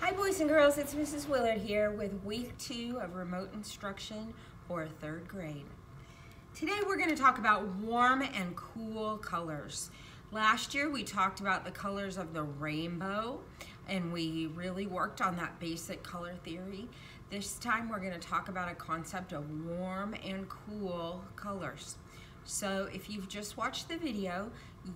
Hi boys and girls, it's Mrs. Willard here with week 2 of remote instruction for 3rd grade. Today we're going to talk about warm and cool colors. Last year we talked about the colors of the rainbow and we really worked on that basic color theory. This time we're going to talk about a concept of warm and cool colors. So if you've just watched the video,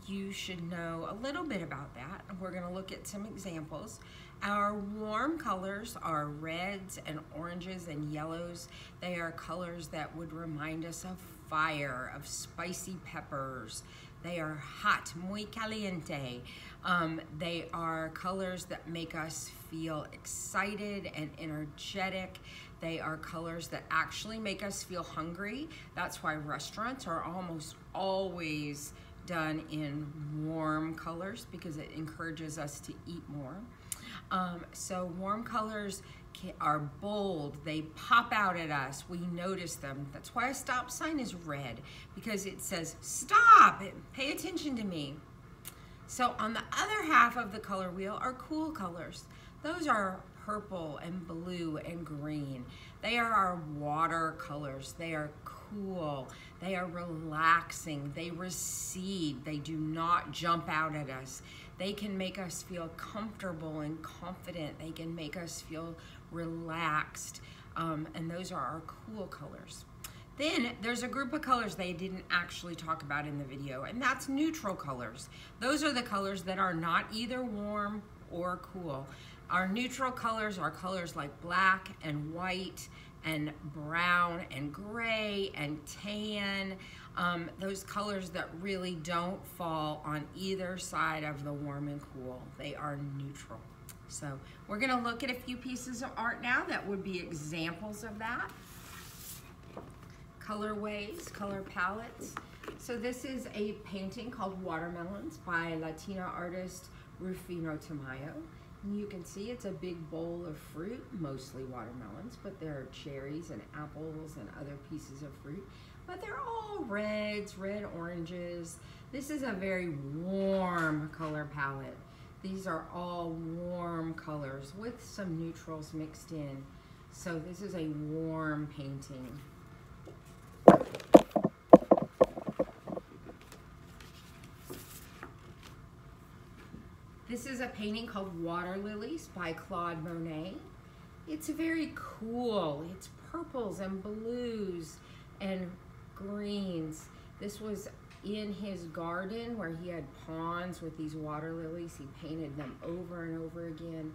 you should know a little bit about that. We're going to look at some examples. Our warm colors are reds and oranges and yellows. They are colors that would remind us of fire, of spicy peppers. They are hot, muy caliente. They are colors that make us feel excited and energetic. They are colors that actually make us feel hungry. That's why restaurants are almost always done in warm colors because it encourages us to eat more. So warm colors are bold, they pop out at us, we notice them. That's why a stop sign is red, because it says, stop, pay attention to me. So on the other half of the color wheel are cool colors. Those are purple and blue and green. They are our water colors. They are cool. They are relaxing. They recede. They do not jump out at us. They can make us feel comfortable and confident. They can make us feel relaxed. And those are our cool colors. Then there's a group of colors they didn't actually talk about in the video, and that's neutral colors. Those are the colors that are not either warm or cool. Our neutral colors are colors like black and white and brown and gray and tan. Those colors that really don't fall on either side of the warm and cool. They are neutral. So we're going to look at a few pieces of art now that would be examples of that. Colorways, color palettes. So this is a painting called Watermelons by Latina artist Rufino Tamayo. And you can see it's a big bowl of fruit, mostly watermelons, but there are cherries and apples and other pieces of fruit. But they're all reds, red oranges. This is a very warm color palette. These are all warm colors with some neutrals mixed in. So this is a warm painting. This is a painting called Water Lilies by Claude Monet. It's very cool. It's purples and blues and greens. This was in his garden where he had ponds with these water lilies. He painted them over and over again.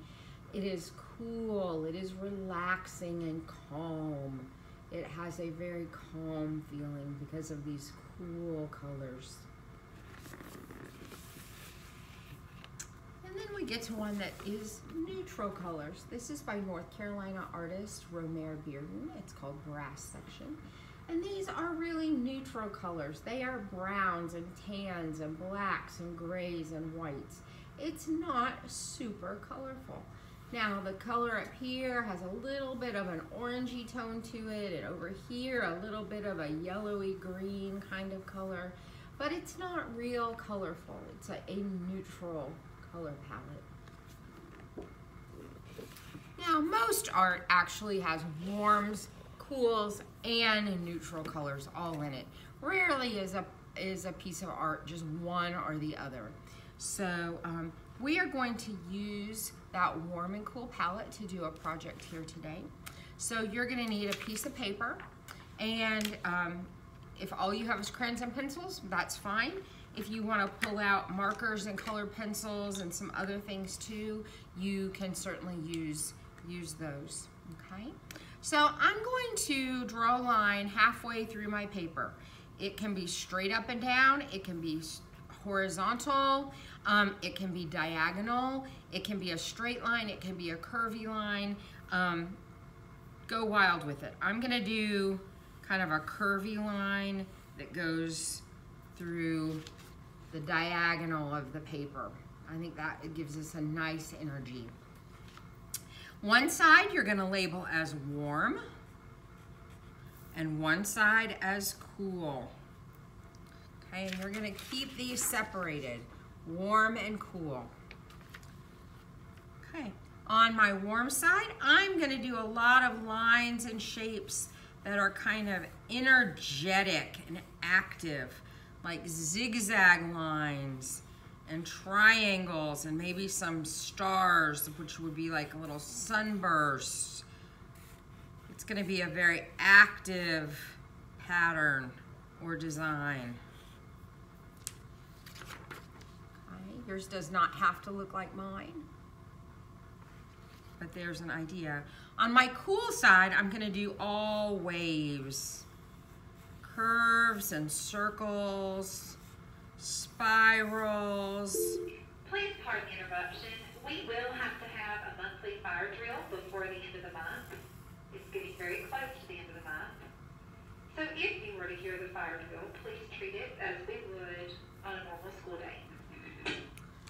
It is cool. It is relaxing and calm. It has a very calm feeling because of these cool colors. And then we get to one that is neutral colors. This is by North Carolina artist Romare Bearden. It's called Grass Section. And these are really neutral colors. They are browns and tans and blacks and grays and whites. It's not super colorful. Now the color up here has a little bit of an orangey tone to it, and over here a little bit of a yellowy green kind of color, but it's not real colorful. It's a neutral color palette. Now most art actually has warms, cools, and neutral colors all in it. Rarely is a piece of art just one or the other. So we are going to use that warm and cool palette to do a project here today. So you're going to need a piece of paper, and if all you have is crayons and pencils, that's fine. If you want to pull out markers and colored pencils and some other things too, you can certainly use those, okay? So I'm going to draw a line halfway through my paper. It can be straight up and down, it can be horizontal, it can be diagonal, it can be a straight line, it can be a curvy line. Go wild with it. I'm gonna do kind of a curvy line that goes through the diagonal of the paper. I think that it gives us a nice energy. One side you're gonna label as warm, and one side as cool. Okay, and you're gonna keep these separated, warm and cool. Okay, On my warm side, I'm gonna do a lot of lines and shapes that are kind of energetic and active, like zigzag lines and triangles and maybe some stars, which would be like little sunbursts. It's gonna be a very active pattern or design. Okay, yours does not have to look like mine, but there's an idea. On my cool side, I'm gonna do all waves, curves and circles, spirals. Please pardon the interruption. We will have to have a monthly fire drill before the end of the month. It's getting very close to the end of the month. So if you were to hear the fire drill, please treat it as we would on a normal school day.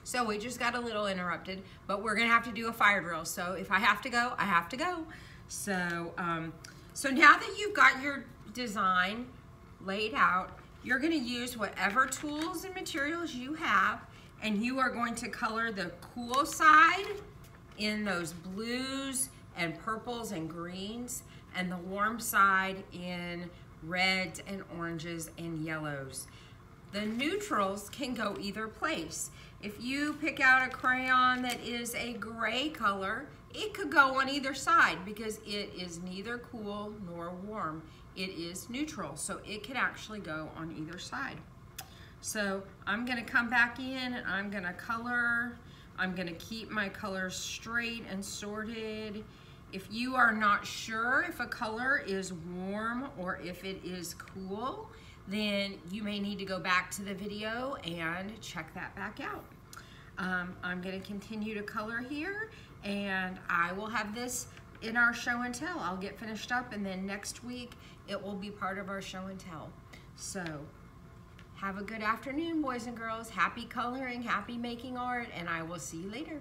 So we just got a little interrupted, but we're gonna have to do a fire drill. So if I have to go, I have to go. So, so now that you've got your design laid out, you're gonna use whatever tools and materials you have, and you are going to color the cool side in those blues and purples and greens, and the warm side in reds and oranges and yellows. The neutrals can go either place. If you pick out a crayon that is a gray color, it could go on either side because it is neither cool nor warm. It is neutral, so it can actually go on either side. So I'm gonna come back in and I'm gonna color. I'm gonna keep my colors straight and sorted. If you are not sure if a color is warm or if it is cool, then you may need to go back to the video and check that back out. I'm gonna continue to color here, and I will have this in our show and tell. I'll get finished up, and then next week it will be part of our show and tell. So have a good afternoon, boys and girls. Happy coloring, happy making art, and I will see you later.